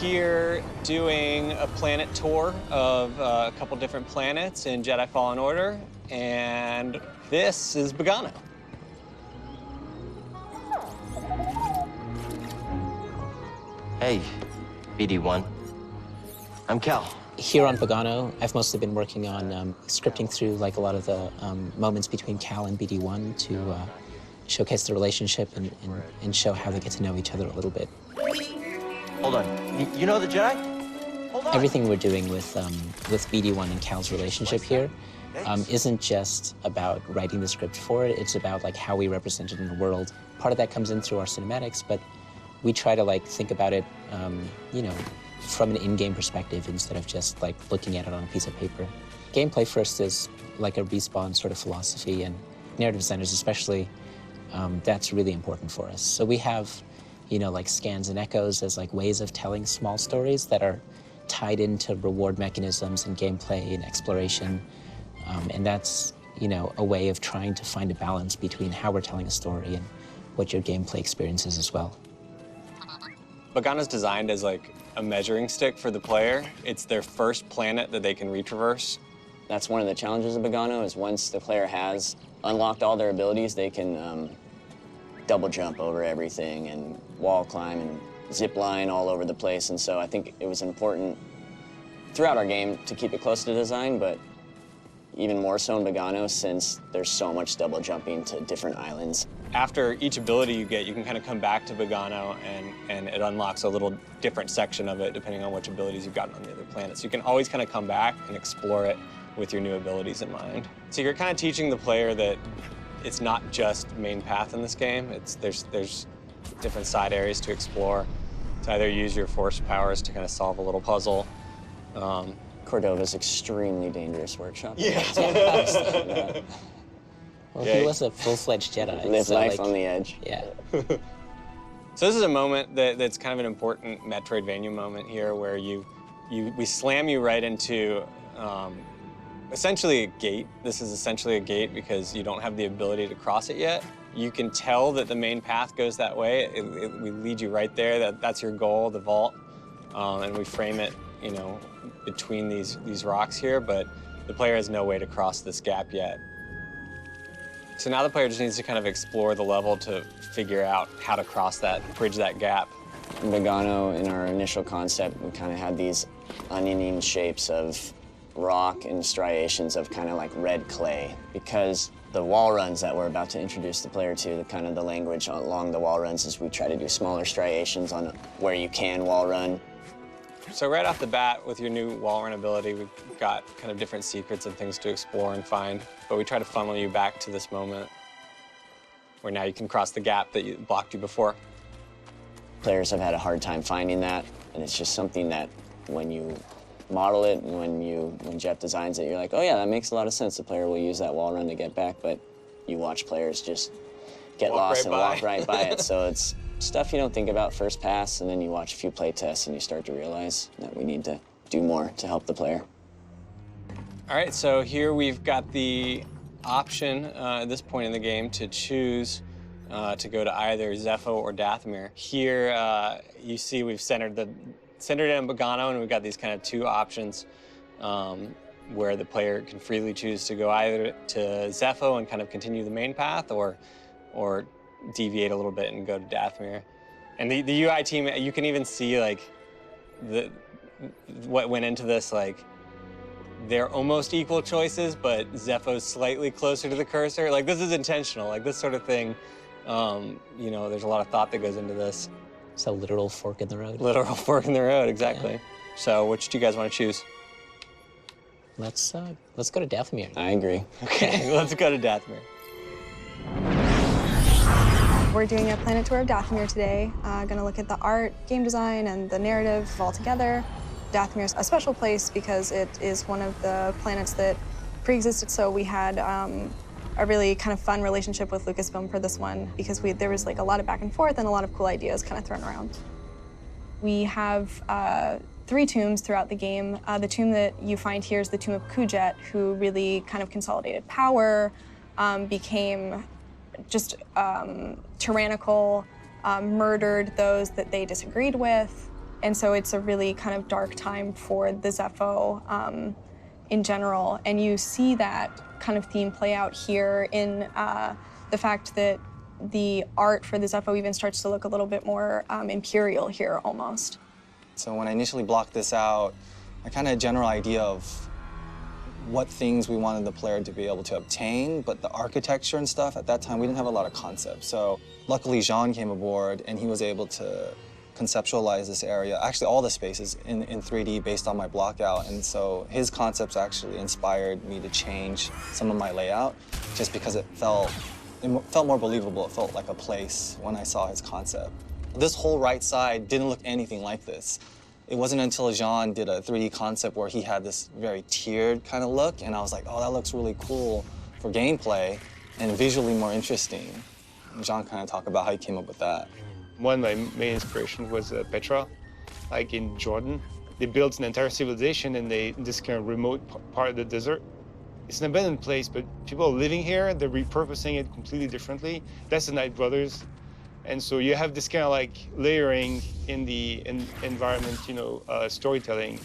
here doing a planet tour of a couple different planets in Jedi Fallen Order, and this is Pagano. Hey, BD1. I'm Cal. Here on Pagano, I've mostly been working on scripting through like a lot of the moments between Cal and BD1 to showcase the relationship and show how they get to know each other a little bit. Hold on. You know the Jedi? Hold on. Everything we're doing with BD1 and Cal's relationship here isn't just about writing the script for it. It's about like how we represent it in the world. Part of that comes in through our cinematics, but we try to like think about it, you know, from an in-game perspective instead of just like looking at it on a piece of paper. Gameplay first is like a Respawn sort of philosophy, and narrative designers especially, that's really important for us. So we have, you know, like scans and echoes as like ways of telling small stories that are tied into reward mechanisms and gameplay and exploration. And that's, you know, a way of trying to find a balance between how we're telling a story and what your gameplay experience is as well. Pagano's designed as like a measuring stick for the player. It's their first planet that they can retraverse. That's one of the challenges of Pagano, is once the player has unlocked all their abilities, they can double jump over everything and wall climb and zip line all over the place. And so I think it was important throughout our game to keep it close to design, but even more so in Pagano since there's so much double jumping to different islands. After each ability you get, you can kind of come back to Pagano and it unlocks a little different section of it depending on which abilities you've gotten on the other planets. You can always kind of come back and explore it with your new abilities in mind. So you're kind of teaching the player that it's not just main path in this game. There's different side areas to explore, to either use your force powers to kind of solve a little puzzle. Cordova's extremely dangerous workshop. Yeah. Well, he was a full-fledged Jedi. Live so, life like, on the edge. Yeah. So this is a moment that's kind of an important Metroidvania moment here, where we slam you right into essentially a gate. This is essentially a gate because you don't have the ability to cross it yet. You can tell that the main path goes that way. We lead you right there. That's your goal, the vault, and we frame it, you know, between these rocks here. But the player has no way to cross this gap yet. So now the player just needs to kind of explore the level to figure out how to cross that, bridge that gap. In Pagano, in our initial concept, we kind of had these onioning shapes of rock and striations of kind of like red clay, because the wall runs that we're about to introduce the player to, the kind of the language along the wall runs is we try to do smaller striations on where you can wall run. So right off the bat, with your new wall run ability, we've got kind of different secrets and things to explore and find, but we try to funnel you back to this moment where now you can cross the gap that blocked you before. Players have had a hard time finding that, and it's just something that when you model it and when Jeff designs it, you're like, oh yeah, that makes a lot of sense. The player will use that wall run to get back, but you watch players just get lost and walk right by it. So it's stuff you don't think about first pass, and then you watch a few play tests and you start to realize that we need to do more to help the player. All right, so here we've got the option at this point in the game to choose to go to either Zephyro or Dathomir. Here you see we've centered it in Pagano, and we've got these kind of two options where the player can freely choose to go either to Zephyro and kind of continue the main path, or deviate a little bit and go to Dathomir. And the UI team, you can even see like what went into this. Like, they're almost equal choices, but Zephyro's slightly closer to the cursor. Like, this is intentional. Like, this sort of thing, you know, there's a lot of thought that goes into this. It's a literal fork in the road. Literal fork in the road, exactly. Yeah. So which do you guys want to choose? Let's go to Dathomir. I agree. Okay, let's go to Dathomir. We're doing a planet tour of Dathomir today. Gonna look at the art, game design, and the narrative all together. Dathomir's a special place because it is one of the planets that pre-existed, so we had a really kind of fun relationship with Lucasfilm for this one because there was like a lot of back and forth and a lot of cool ideas kind of thrown around. We have 3 tombs throughout the game. The tomb that you find here is the tomb of Kujet, who really kind of consolidated power, became just tyrannical, murdered those that they disagreed with. And so it's a really kind of dark time for the Zepho in general. And you see that kind of theme play out here in the fact that the art for the Zepho even starts to look a little bit more imperial here almost. So when I initially blocked this out, I kind of had a general idea of what things we wanted the player to be able to obtain, but the architecture and stuff, at that time, we didn't have a lot of concepts. So luckily, Jean came aboard, and he was able to conceptualize this area, actually all the spaces in 3D based on my block out. And so his concepts actually inspired me to change some of my layout, just because it felt more believable. It felt like a place when I saw his concept. This whole right side didn't look anything like this. It wasn't until Jean did a 3D concept where he had this very tiered kind of look, and I was like, oh, that looks really cool for gameplay and visually more interesting. And Jean kind of talked about how he came up with that. One of my main inspirations was Petra, like in Jordan. They built an entire civilization in this kind of remote part of the desert. It's an abandoned place, but people are living here. They're repurposing it completely differently. That's the Knight Brothers. And so you have this kind of like layering in the environment, storytelling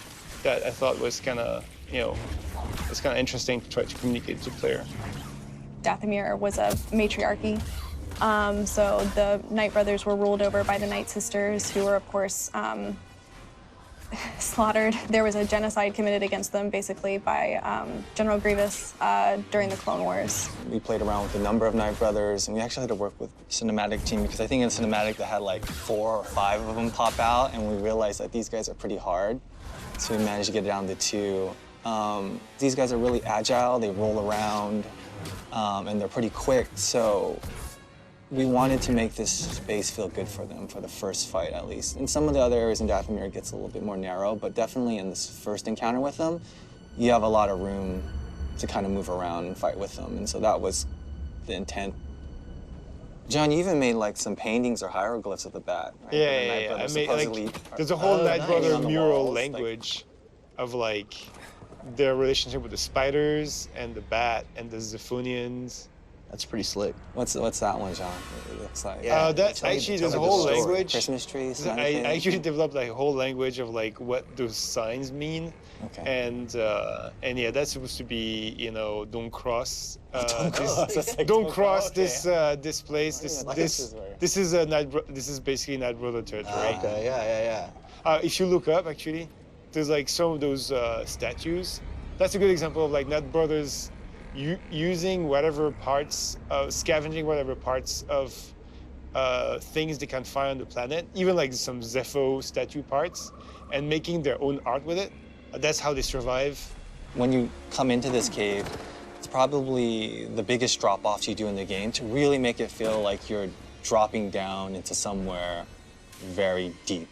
that I thought was kind of, it's kind of interesting to try to communicate to the player. Dathomir was a matriarchy. So the Knight Brothers were ruled over by the Knight Sisters, who were, of course, slaughtered. There was a genocide committed against them, basically, by General Grievous during the Clone Wars. We played around with a number of Knight Brothers, and we actually had to work with cinematic team, because I think in cinematic they had like 4 or 5 of them pop out, and we realized that these guys are pretty hard. So we managed to get it down to 2. These guys are really agile, they roll around, and they're pretty quick, so we wanted to make this space feel good for them for the first fight, at least. In some of the other areas in Dathomir, it gets a little bit more narrow, but definitely in this first encounter with them, you have a lot of room to kind of move around and fight with them, and so that was the intent. John, you even made like some paintings or hieroglyphs of the bat, right? Yeah. I made like, there's a whole Knight Brother mural language of like their relationship with the spiders and the bat and the Zephonians. That's pretty slick. What's that one, John? It looks like. Yeah, that actually there's a whole language. Christmas trees. I actually developed like a whole language of like what those signs mean. Okay. And yeah, that's supposed to be, don't cross. Don't cross okay. this place. This is basically Knight Brother territory. Okay, yeah. If you look up, actually, there's like some of those statues. That's a good example of like Knight Brothers using whatever parts, scavenging whatever parts of things they can find on the planet, even like some Zepho statue parts, and making their own art with it. That's how they survive. When you come into this cave, it's probably the biggest drop-offs you do in the game to really make it feel like you're dropping down into somewhere very deep.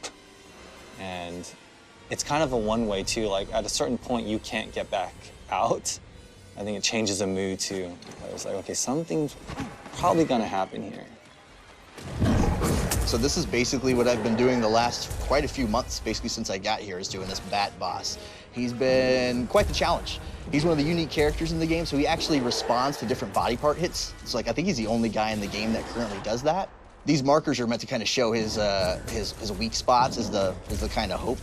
And it's kind of a one-way too, like at a certain point you can't get back out. I think it changes the mood too. It's like, okay, something's probably gonna happen here. So this is basically what I've been doing the last quite a few months, basically since I got here, is doing this Bat boss. He's been quite the challenge. He's one of the unique characters in the game, so he actually responds to different body part hits. So like, I think he's the only guy in the game that currently does that. These markers are meant to kind of show his weak spots as the kind of hope.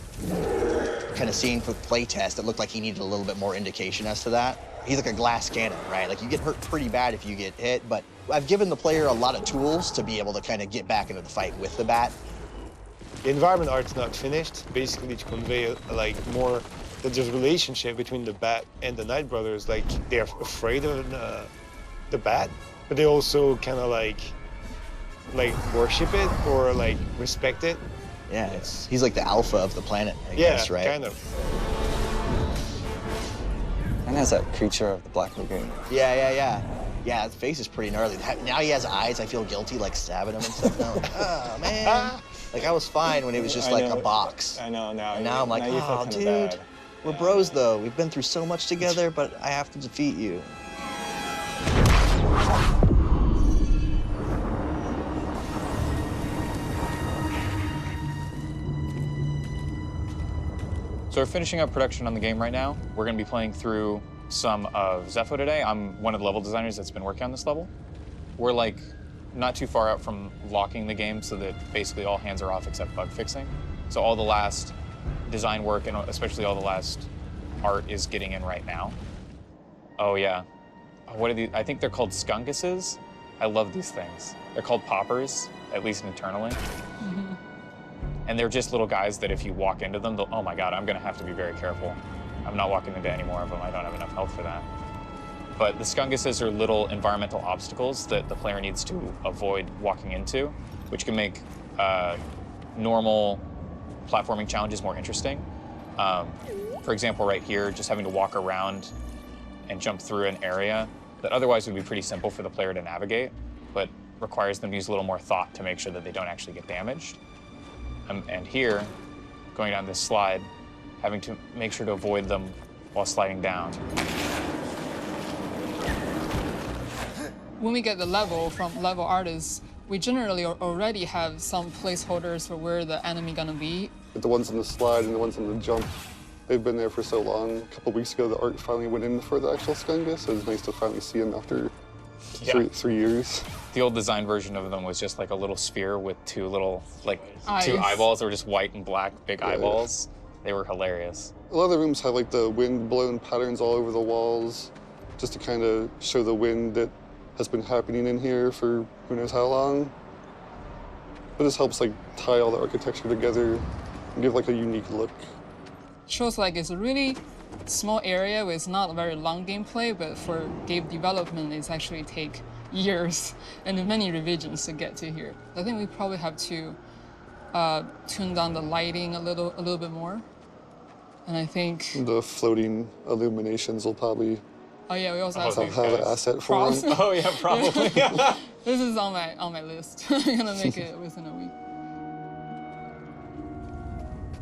Kind of seeing for playtest, it looked like he needed a little bit more indication as to that. He's like a glass cannon, right? Like you get hurt pretty bad if you get hit, but I've given the player a lot of tools to be able to kind of get back into the fight with the bat. The environment art's not finished, basically to convey like more that there's a relationship between the bat and the Knight Brothers. Like they're afraid of the bat, but they also kind of like worship it or like respect it. Yeah, he's like the alpha of the planet, I guess, right? Yeah, kind of. And has that creature of the Black Lagoon. Yeah. Yeah, his face is pretty gnarly. Now he has eyes, I feel guilty, like stabbing him and stuff. Now, like, oh, man. Like, I was fine when it was just like a box. I know, now. And now I'm like, oh, dude, we're bros, though. We've been through so much together, but I have to defeat you. So we're finishing up production on the game right now. We're going to be playing through some of Zephyro today. I'm one of the level designers that's been working on this level. We're like not too far out from locking the game so that basically all hands are off except bug fixing. So all the last design work and especially all the last art is getting in right now. Oh yeah. What are these? I think they're called skunkuses. I love these things. They're called poppers, at least internally. And they're just little guys that if you walk into them, oh my God, I'm gonna have to be very careful. I'm not walking into any more of them. I don't have enough health for that. But the skunkuses are little environmental obstacles that the player needs to avoid walking into, which can make normal platforming challenges more interesting. For example, right here, just having to walk around and jump through an area that otherwise would be pretty simple for the player to navigate, but requires them to use a little more thought to make sure that they don't actually get damaged. And here, going down this slide, having to make sure to avoid them while sliding down. When we get the level from level artists, we generally already have some placeholders for where the enemy gonna be. The ones on the slide and the ones on the jump, they've been there for so long. A couple weeks ago, the art finally went in for the actual skungus, so it's nice to finally see them after three years. The old design version of them was just like a little sphere with two little, eyes. Two eyeballs that were just white and black, big eyeballs. They were hilarious. A lot of the rooms have like the wind-blown patterns all over the walls, just to kind of show the wind that has been happening in here for who knows how long. But this helps like tie all the architecture together and give like a unique look. Shows like it's a really small area with not a very long gameplay, but for game development, it's actually take years and many revisions to get to here. I think we probably have to tune down the lighting a little bit more. And I think the floating illuminations will probably we also have have an asset for them. Oh yeah, probably. This is on my list. I'm gonna make it within a week.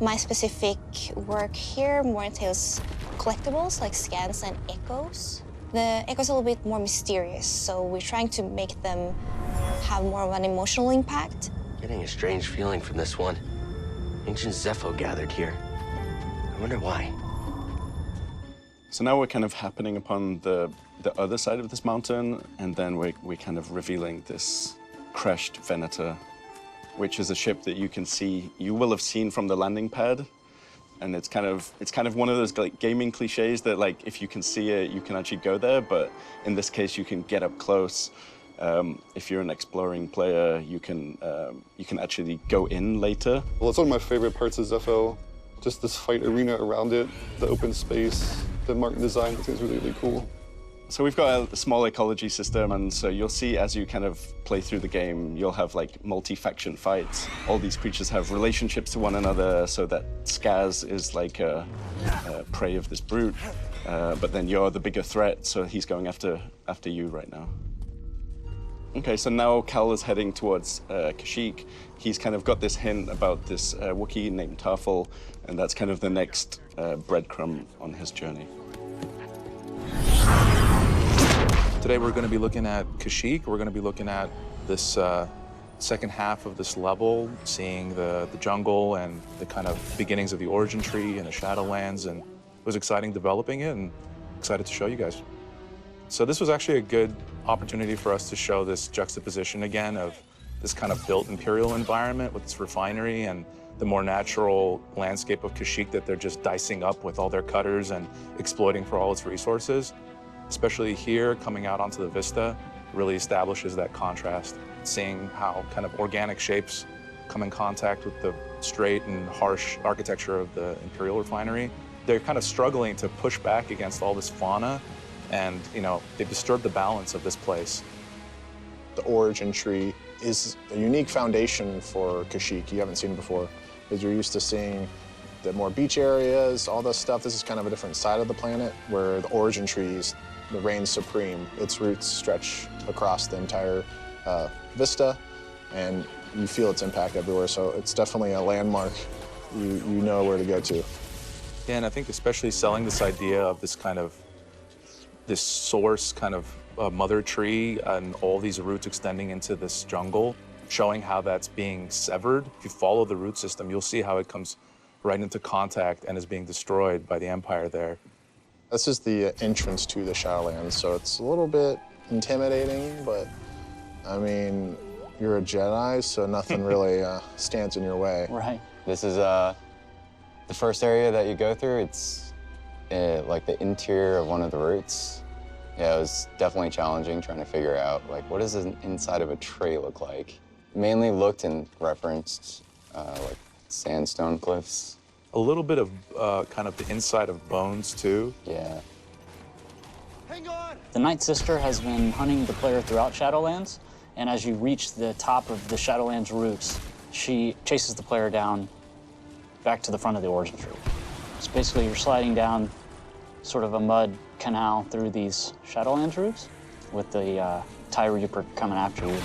My specific work here more entails collectibles like scans and echoes. The echoes are a little bit more mysterious, so we're trying to make them have more of an emotional impact. Getting a strange feeling from this one. Ancient Zephyro gathered here. I wonder why. So now we're kind of happening upon the other side of this mountain, and then we're kind of revealing this crashed Venator, which is a ship that you will have seen from the landing pad. And it's kind of one of those like gaming cliches that like if you can see it, you can actually go there. But in this case, you can get up close. If you're an exploring player, you can actually go in later. Well, it's one of my favorite parts of Zephyro. Just this fight arena around it, the open space, the Martin design, I think is really, really cool. So we've got a small ecology system, and so you'll see as you kind of play through the game, you'll have like multi-faction fights. All these creatures have relationships to one another, so that Skaz is like a prey of this brute, but then you're the bigger threat, so he's going after you right now. Okay, so now Cal is heading towards Kashyyyk. He's kind of got this hint about this Wookiee named Tarful, and that's kind of the next breadcrumb on his journey. Today we're going to be looking at Kashyyyk. We're going to be looking at this second half of this level, seeing the jungle and the kind of beginnings of the origin tree and the Shadowlands, and it was exciting developing it and excited to show you guys. So this was actually a good opportunity for us to show this juxtaposition again of this kind of built Imperial environment with its refinery and the more natural landscape of Kashyyyk that they're just dicing up with all their cutters and exploiting for all its resources. Especially here, coming out onto the vista, really establishes that contrast, seeing how kind of organic shapes come in contact with the straight and harsh architecture of the Imperial refinery. They're kind of struggling to push back against all this fauna, and they've disturbed the balance of this place. The origin tree is a unique foundation for Kashyyyk. You haven't seen it before, because you're used to seeing the more beach areas, all this stuff. This is kind of a different side of the planet where the origin trees, the reigns supreme. Its roots stretch across the entire vista, and you feel its impact everywhere. So it's definitely a landmark. You know where to go to. Yeah, and I think especially selling this idea of this kind of this source kind of mother tree and all these roots extending into this jungle, showing how that's being severed. If you follow the root system, you'll see how it comes right into contact and is being destroyed by the Empire there. This is the entrance to the Shadowlands, so it's a little bit intimidating, but I mean, you're a Jedi, so nothing really stands in your way. Right. This is the first area that you go through. It's like the interior of one of the routes. Yeah, it was definitely challenging trying to figure out, like, what does the inside of a tray look like? Mainly looked and referenced, like, sandstone cliffs. A little bit of kind of the inside of bones, too. Yeah. The Night Sister has been hunting the player throughout Shadowlands, and as you reach the top of the Shadowlands routes, she chases the player down back to the front of the origin tree. So basically, you're sliding down sort of a mud canal through these Shadowlands routes with the TIE Reaper coming after you.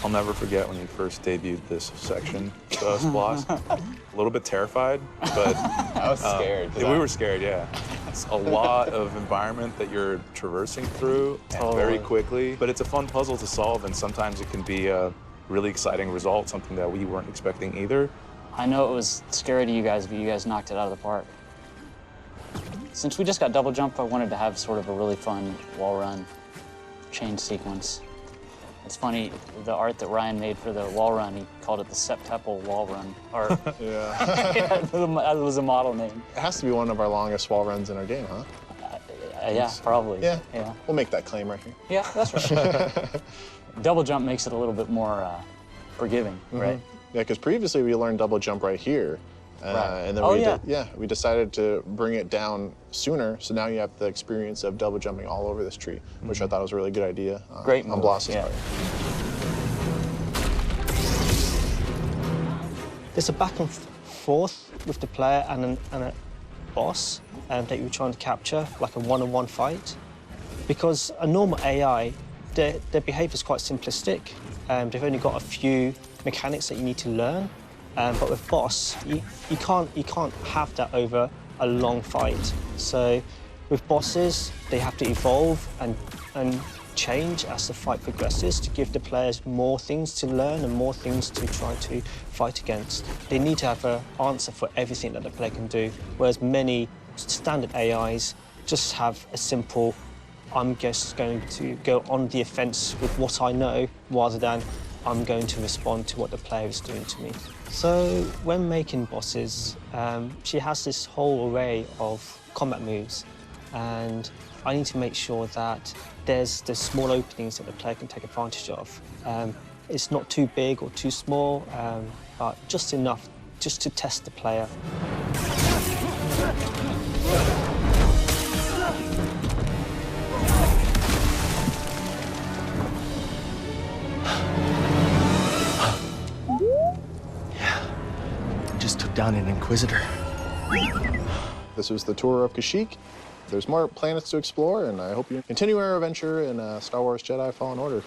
I'll never forget when you first debuted this section to us, Bloss. A little bit terrified, but... I was scared. We were scared, yeah. It's a lot of environment that you're traversing through very quickly, but it's a fun puzzle to solve, and sometimes it can be a really exciting result, something that we weren't expecting either. I know it was scary to you guys, but you guys knocked it out of the park. Since we just got double jump, I wanted to have sort of a really fun wall run chain sequence. It's funny, the art that Ryan made for the wall run, he called it the Septuple wall run art. Yeah. That was a model name. It has to be one of our longest wall runs in our game, huh? Yeah, probably. Yeah. Yeah. We'll make that claim right here. Yeah, that's right. Double jump makes it a little bit more forgiving, right? Yeah, because previously we learned double jump right here. Right. And then we decided to bring it down sooner, so now you have the experience of double jumping all over this tree, which I thought was a really good idea. Great on move, Bloss's part. There's a back and forth with the player and a boss that you're trying to capture, like a one-on-one fight. Because a normal AI, their behavior is quite simplistic. They've only got a few mechanics that you need to learn. But with boss, you can't have that over a long fight. So with bosses, they have to evolve and change as the fight progresses to give the players more things to learn and more things to try to fight against. They need to have an answer for everything that the player can do, whereas many standard AIs just have a simple, I'm just going to go on the offense with what I know, rather than I'm going to respond to what the player is doing to me. So when making bosses, she has this whole array of combat moves, and I need to make sure that there's the small openings that the player can take advantage of. It's not too big or too small, but just enough just to test the player. Took down an Inquisitor. This was the tour of Kashyyyk. There's more planets to explore, and I hope you continue our adventure in Star Wars Jedi Fallen Order.